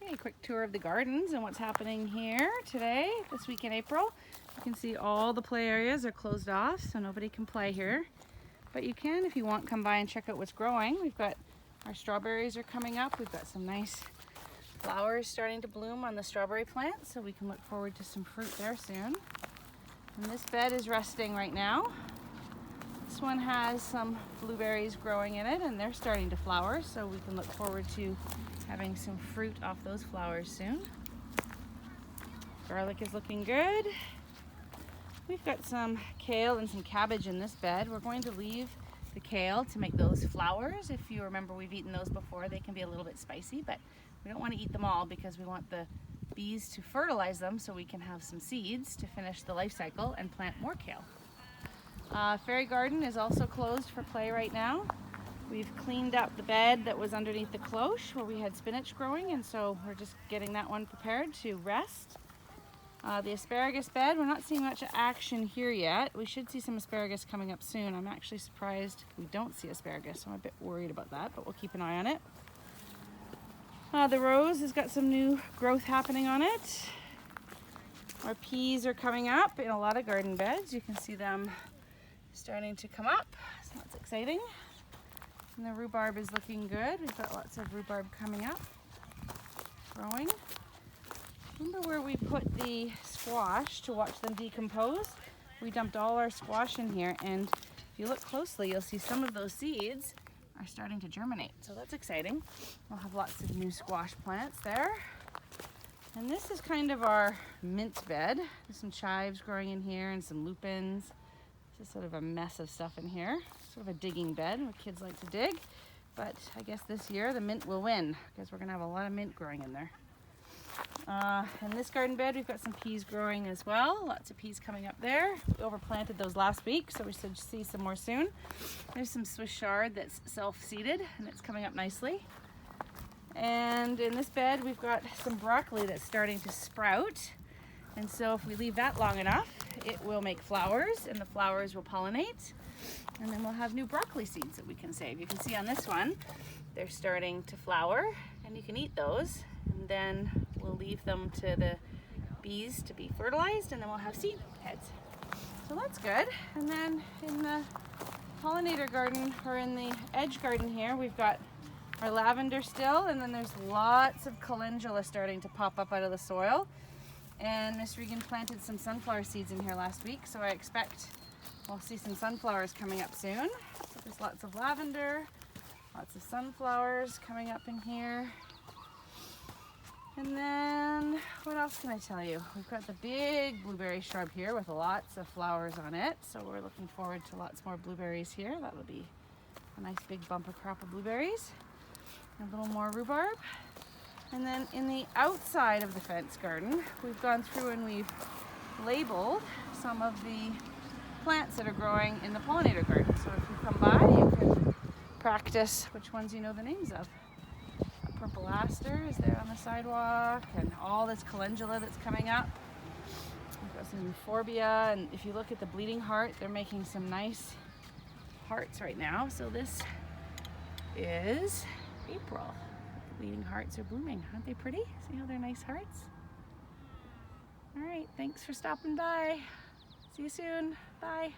Okay, quick tour of the gardens and what's happening here today, this week in April. You can see all the play areas are closed off, so nobody can play here. But you can, if you want, come by and check out what's growing. We've got our strawberries are coming up. We've got some nice flowers starting to bloom on the strawberry plant, so we can look forward to some fruit there soon. And this bed is resting right now. This one has some blueberries growing in it, and they're starting to flower, so we can look forward to having some fruit off those flowers soon. Garlic is looking good. We've got some kale and some cabbage in this bed. We're going to leave the kale to make those flowers. If you remember, we've eaten those before. They can be a little bit spicy, but we don't want to eat them all because we want the bees to fertilize them so we can have some seeds to finish the life cycle and plant more kale. Fairy garden is also closed for play right now. We've cleaned up the bed that was underneath the cloche where we had spinach growing, and so we're just getting that one prepared to rest. The asparagus bed, we're not seeing much action here yet. We should see some asparagus coming up soon. I'm actually surprised we don't see asparagus, so I'm a bit worried about that, but we'll keep an eye on it. The rose has got some new growth happening on it. Our peas are coming up in a lot of garden beds. You can see them starting to come up, so that's exciting. And the rhubarb is looking good. We've got lots of rhubarb coming up, growing. Remember where we put the squash to watch them decompose? We dumped all our squash in here, and if you look closely, you'll see some of those seeds are starting to germinate, so that's exciting. We'll have lots of new squash plants there. And this is kind of our mint bed. There's some chives growing in here and some lupins. This is sort of a mess of stuff in here. Sort of a digging bed where kids like to dig. But I guess this year the mint will win because we're gonna have a lot of mint growing in there. In this garden bed we've got some peas growing as well. Lots of peas coming up there. We overplanted those last week, so we should see some more soon. There's some Swiss chard that's self-seeded and it's coming up nicely. And in this bed we've got some broccoli that's starting to sprout. And so if we leave that long enough, it will make flowers, and the flowers will pollinate. And then we'll have new broccoli seeds that we can save. You can see on this one, they're starting to flower, and you can eat those. And then we'll leave them to the bees to be fertilized, and then we'll have seed heads. So that's good. And then in the pollinator garden, or in the edge garden here, we've got our lavender still, and then there's lots of calendula starting to pop up out of the soil. And Miss Regan planted some sunflower seeds in here last week, so I expect we'll see some sunflowers coming up soon. So there's lots of lavender, lots of sunflowers coming up in here. And then, what else can I tell you? We've got the big blueberry shrub here with lots of flowers on it, so we're looking forward to lots more blueberries here. That'll be a nice big bumper crop of blueberries. And a little more rhubarb. And then in the outside of the fence garden, we've gone through and we've labeled some of the plants that are growing in the pollinator garden. So if you come by, you can practice which ones you know the names of. A purple aster is there on the sidewalk, and all this calendula that's coming up. We've got some euphorbia, and if you look at the bleeding heart, they're making some nice hearts right now. So this is April. Bleeding hearts are blooming. Aren't they pretty? See how they're nice hearts? All right, thanks for stopping by. See you soon. Bye.